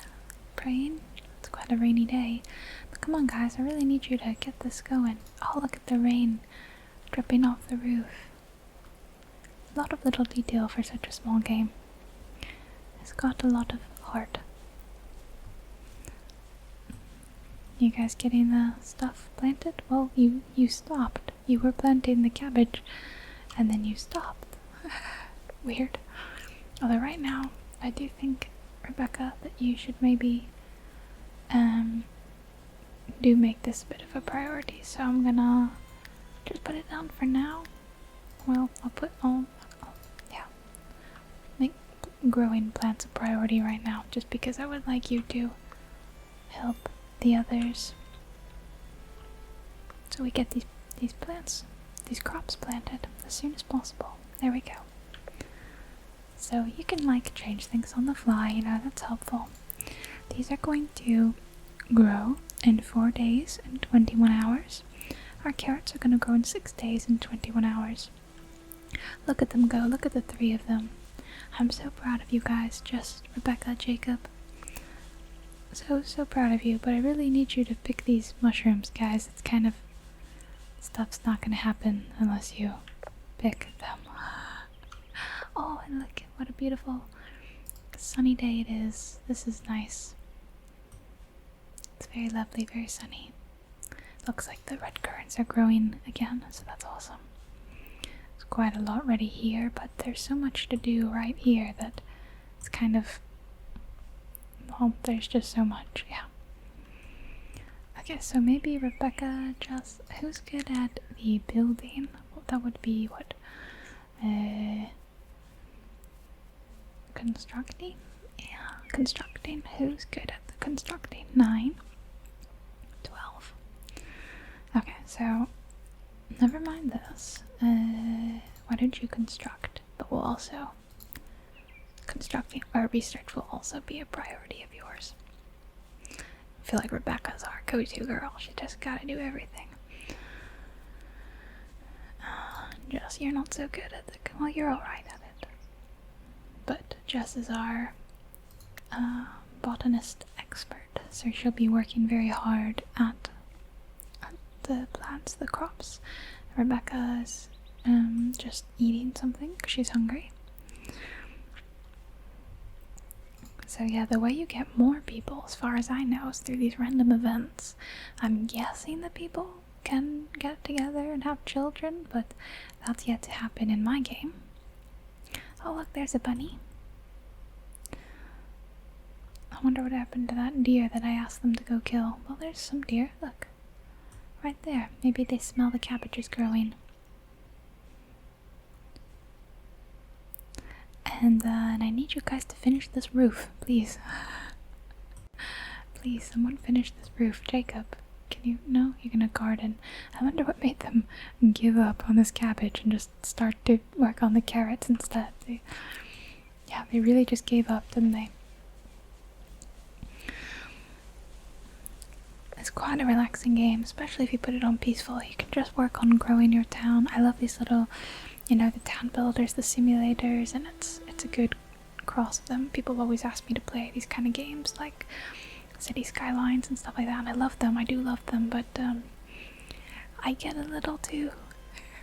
Praying? It's quite a rainy day. But come on, guys. I really need you to get this going. Oh, look at the rain dripping off the roof. A lot of little detail for such a small game. It's got a lot of heart. You guys getting the stuff planted? Well, you stopped. You were planting the cabbage, and then you stopped. Weird. Although right now, I do think, Rebecca, that you should maybe do make this a bit of a priority. So I'm gonna just put it down for now. Well, I'll make growing plants a priority right now, just because I would like you to help the others, so we get these plants, these crops planted as soon as possible. There we go. So you can like change things on the fly, you know, that's helpful. These are going to grow in 4 days and 21 hours. Our carrots are going to grow in 6 days and 21 hours. Look at them go. Look at the 3 of them. I'm so proud of you guys, Jess, Rebecca, Jacob. So proud of you, but I really need you to pick these mushrooms, guys. It's kind of... Stuff's not going to happen unless you pick them. Oh, and look, what a beautiful sunny day it is. This is nice. It's very lovely, very sunny. Looks like the red currants are growing again, so that's awesome. There's quite a lot ready here, but there's so much to do right here that it's kind of... Well, there's just so much, yeah. Okay, so maybe Rebecca, Jess, who's good at the building? Well, that would be what? Constructing? Yeah, constructing. Who's good at the constructing? 9, 12. Okay, so never mind this. Why don't you construct? But we'll also... Constructing or research will also be a priority of yours. I feel like Rebecca's our go-to girl. She just gotta do everything. Jess, you're not so good at it. Well, you're alright at it. But Jess is our botanist expert, so she'll be working very hard at the plants, the crops. Rebecca's just eating something because she's hungry. So yeah, the way you get more people, as far as I know, is through these random events. I'm guessing that people can get together and have children, but that's yet to happen in my game. Oh look, there's a bunny. I wonder what happened to that deer that I asked them to go kill. Well, there's some deer, look. Right there. Maybe they smell the cabbages growing. And I need you guys to finish this roof, please. Please, someone finish this roof. Jacob, can you? No? You're gonna garden. I wonder what made them give up on this cabbage and just start to work on the carrots instead. Yeah, they really just gave up, didn't they? It's quite a relaxing game, especially if you put it on peaceful. You can just work on growing your town. I love these little, you know, the town builders, the simulators, and it's a good cross of them. People always ask me to play these kind of games, like City Skylines and stuff like that, and I love them. I do love them, but I get a little too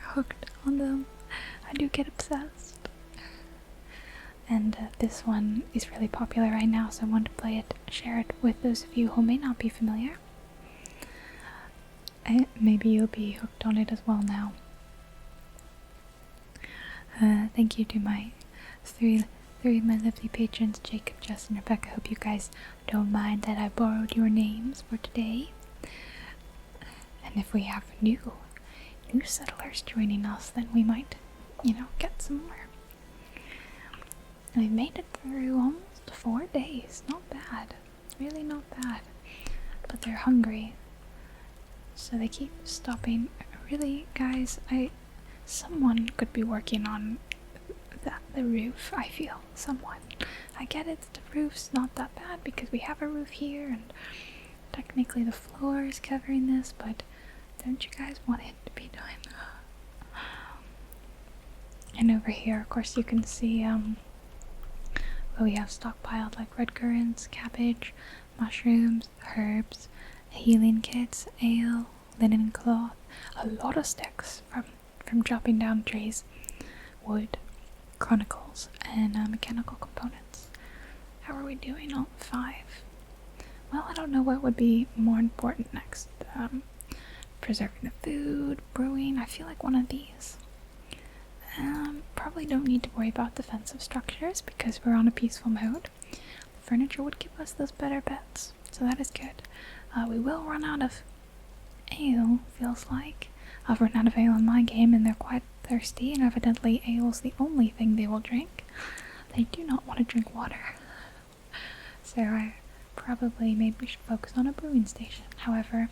hooked on them. I do get obsessed. And this one is really popular right now, so I want to play it, share it with those of you who may not be familiar. Maybe you'll be hooked on it as well now. Thank you to my three of my lovely patrons, Jacob, Jess, and Rebecca. Hope you guys don't mind that I borrowed your names for today. And if we have new settlers joining us, then we might, you know, get some more. And we've made it through almost 4 days. Not bad. Really not bad. But they're hungry, so they keep stopping. Really, guys, someone could be working on the roof, I feel. Someone. I get it, the roof's not that bad because we have a roof here and technically the floor is covering this, but Don't you guys want it to be done? And over here, of course, you can see what we have stockpiled, like red currants, cabbage, mushrooms, herbs, healing kits, ale, linen cloth, a lot of sticks from chopping down trees, wood, chronicles, and mechanical components. How are we doing on 5? Well, I don't know what would be more important next. Preserving the food, brewing. I feel like one of these. Probably don't need to worry about defensive structures because we're on a peaceful mode. Furniture would give us those better bets, so that is good. We will run out of ale, feels like. I've run out of ale in my game and they're quite thirsty, and evidently ale's the only thing they will drink. They do not want to drink water. So maybe we should focus on a brewing station. However,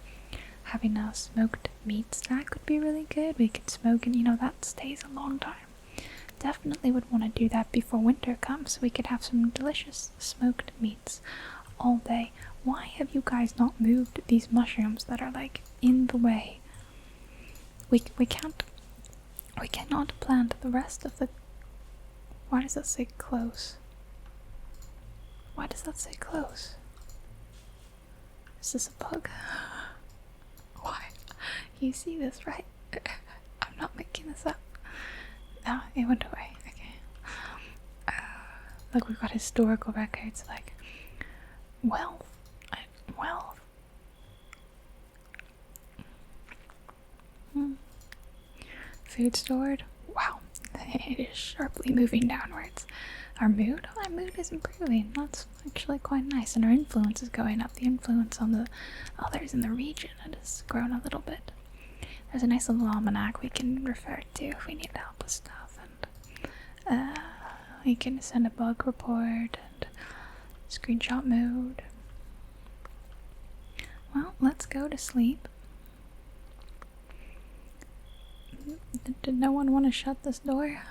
having a smoked meat stack would be really good. We could smoke and, that stays a long time. Definitely would want to do that before winter comes so we could have some delicious smoked meats all day. Why have you guys not moved these mushrooms that are like in the way? We cannot plant the rest of the... Why does that say close? Why does that say close? Is this a bug? Why? You see this, right? I'm not making this up. No, it went away. Okay. Look, we've got historical records like wealth. Food stored. Wow, it is sharply moving downwards. Our mood is improving. That's actually quite nice, and our influence is going up. The influence on the others in the region has grown a little bit. There's a nice little almanac we can refer to if we need help with stuff, and we can send a bug report and screenshot mode. Well, let's go to sleep. Did no one want to shut this door?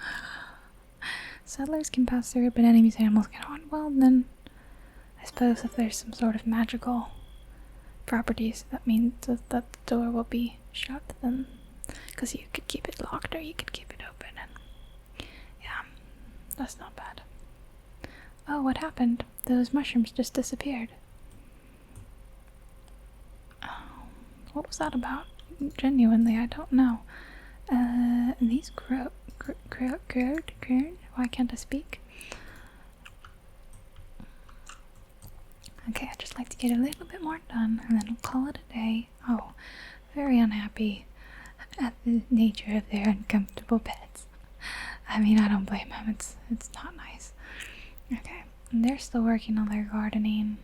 Settlers can pass through it, but enemies and animals cannot. Well, then, I suppose if there's some sort of magical properties, that means that the door will be shut, then, because you could keep it locked or you could keep it open, and yeah, that's not bad. Oh, what happened? Those mushrooms just disappeared. What was that about? Genuinely, I don't know. These why can't I speak? Okay, I'd just like to get a little bit more done and then we'll call it a day. Oh, very unhappy at the nature of their uncomfortable beds. I mean, I don't blame them, it's not nice. Okay, and they're still working on their gardening.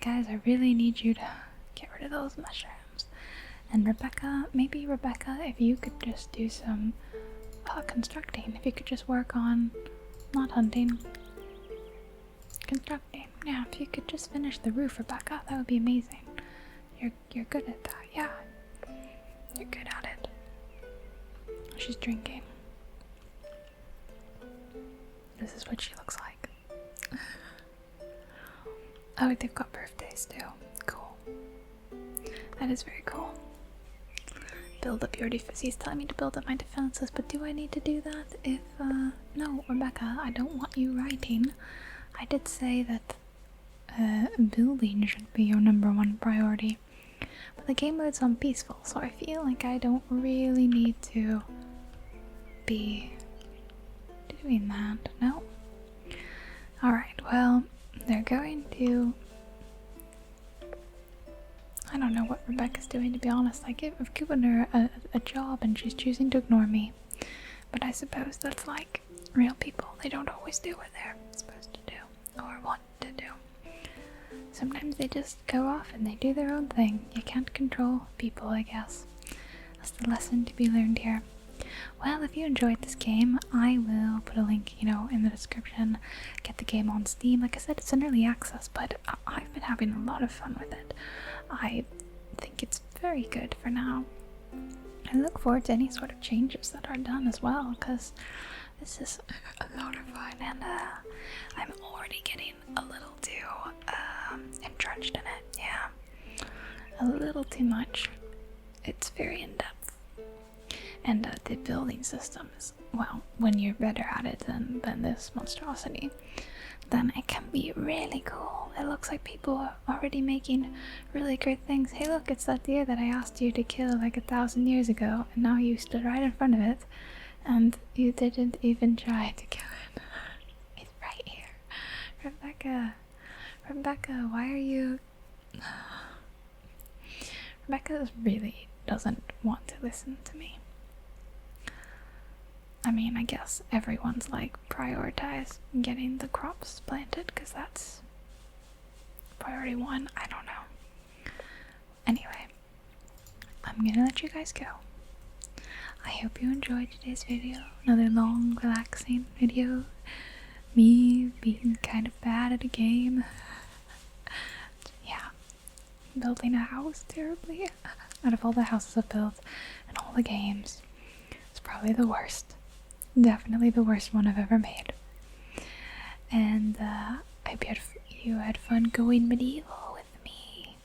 Guys, I really need you to get rid of those mushrooms. And maybe Rebecca, if you could just do some constructing. If you could just work on, not hunting, constructing. Yeah, if you could just finish the roof, Rebecca, that would be amazing. You're good at that, yeah. You're good at it. She's drinking. This is what she looks like. Oh, they've got birthdays too. Cool. That is very cool. Build up your defense. He's telling me to build up my defenses, but do I need to do that if, no, Rebecca, I don't want you writing. I did say that, building should be your #1 priority. But the game mode's on peaceful, so I feel like I don't really need to be doing that, no? Alright, well, they're going to... I don't know what Rebecca's doing, to be honest. I've given her a job and she's choosing to ignore me. But I suppose that's like real people. They don't always do what they're supposed to do or want to do. Sometimes they just go off and they do their own thing. You can't control people, I guess. That's the lesson to be learned here. Well, if you enjoyed this game, I will put a link, in the description. Get the game on Steam. Like I said, it's an early access, but I've been having a lot of fun with it. I think it's very good for now. I look forward to any sort of changes that are done as well, because this is a lot of fun, and I'm already getting a little too entrenched in it. Yeah, a little too much. it's very in-depth. And the building system is, well, when you're better at it than this monstrosity, then it can be really cool. It looks like people are already making really great things. Hey look, it's that deer that I asked you to kill like 1,000 years ago, and now you stood right in front of it, and you didn't even try to kill it. It's right here. Rebecca, why are you... Rebecca really doesn't want to listen to me. I mean, I guess everyone's like prioritize getting the crops planted because that's priority 1. I don't know. Anyway, I'm gonna let you guys go. I hope you enjoyed today's video. Another long, relaxing video. Me being kind of bad at a game. Yeah. Building a house terribly. Out of all the houses I've built and all the games, it's probably the worst. Definitely the worst one I've ever made. And I hope you had fun going medieval with me.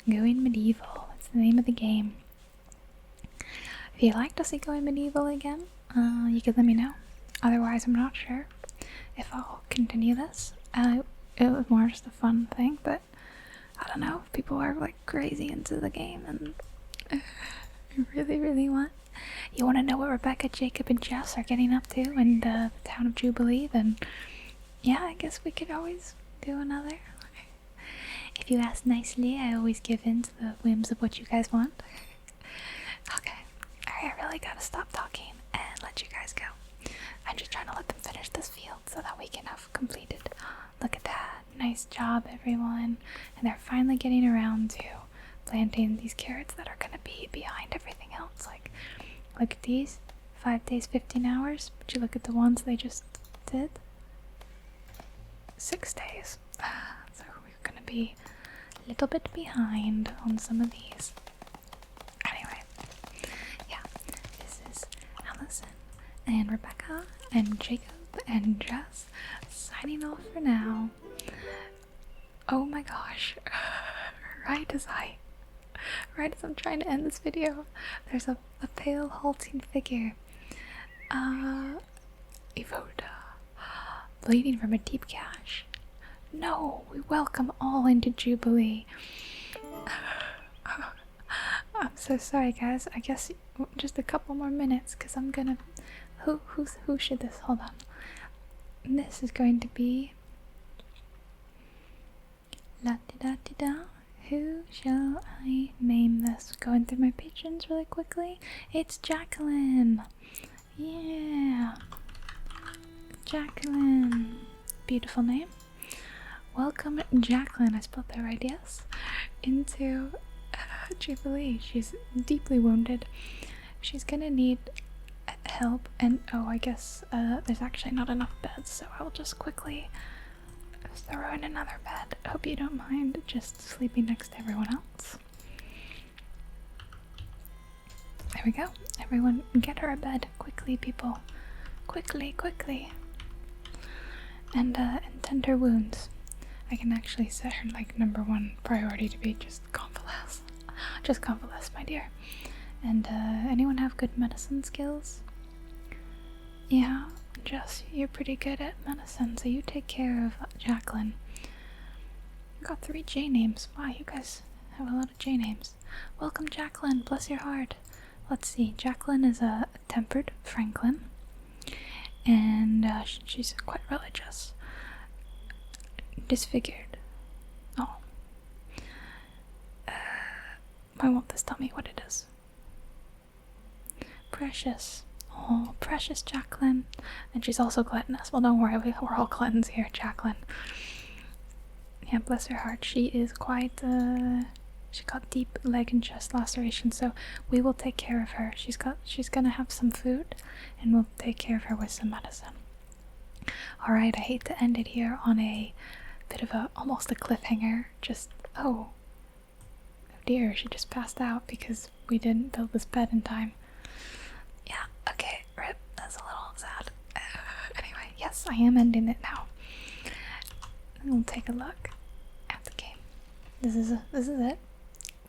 Going medieval. It's the name of the game. If you'd like to see Going Medieval again, you could let me know. Otherwise, I'm not sure if I'll continue this. It was more just a fun thing, but I don't know if people are like crazy into the game and really want. You want to know what Rebecca, Jacob, and Jess are getting up to in the town of Jubilee? Then, yeah, I guess we could always do another. If you ask nicely, I always give in to the whims of what you guys want. Okay, alright, I really gotta stop talking and let you guys go. I'm just trying to let them finish this field so that we can have completed. Look at that. Nice job, everyone. And they're finally getting around to planting these carrots that are gonna be behind everything else. Like, look at these. 5 days, 15 hours. But you look at the ones they just did. 6 days. So we're gonna be a little bit behind on some of these. Anyway, yeah, this is Allison and Rebecca and Jacob and Jess signing off for now. Oh my gosh. Right as I'm trying to end this video, there's a pale halting figure. Evoda, bleeding from a deep gash. No, we welcome all into Jubilee. I'm so sorry, guys. I guess just a couple more minutes, because I'm gonna... Who should this... Hold on. This is going to be... La-di-da-di-da. Who shall I name this? Going through my patrons really quickly. It's Jacqueline. Yeah. Jacqueline. Beautiful name. Welcome, Jacqueline. I spelled that right, yes. Into Jubilee. She's deeply wounded. She's gonna need help, and oh, I guess there's actually not enough beds, so I'll just quickly throw in another bed. Hope you don't mind just sleeping next to everyone else. There we go. Everyone get her a bed. Quickly, people. Quickly. And tend her wounds. I can actually set her like #1 priority to be just convalesce. Just convalesce, my dear. And anyone have good medicine skills? Yeah, Jess, you're pretty good at medicine, so you take care of Jacqueline. You got 3 J names. Wow, you guys have a lot of J names. Welcome, Jacqueline. Bless your heart. Let's see. Jacqueline is a tempered Franklin, and she's quite religious. Disfigured. Oh. Why won't this tell me what it is? Precious. Oh, precious Jacqueline. And she's also gluttonous. Well, don't worry, we're all gluttons here, Jacqueline. Yeah, bless her heart. She is quite, she got deep leg and chest lacerations, so we will take care of her. She's gonna have some food, and we'll take care of her with some medicine. Alright, I hate to end it here on a bit of almost a cliffhanger. Oh dear, she just passed out because we didn't build this bed in time. Yeah, okay, rip, that's a little sad. Anyway, yes, I am ending it now. We'll take a look at the game. This is it.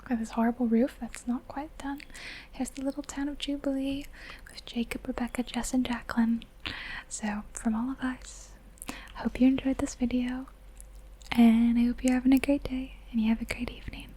Got this horrible roof that's not quite done. Here's the little town of Jubilee with Jacob, Rebecca, Jess, and Jacqueline. So, from all of us, I hope you enjoyed this video, and I hope you're having a great day, and you have a great evening.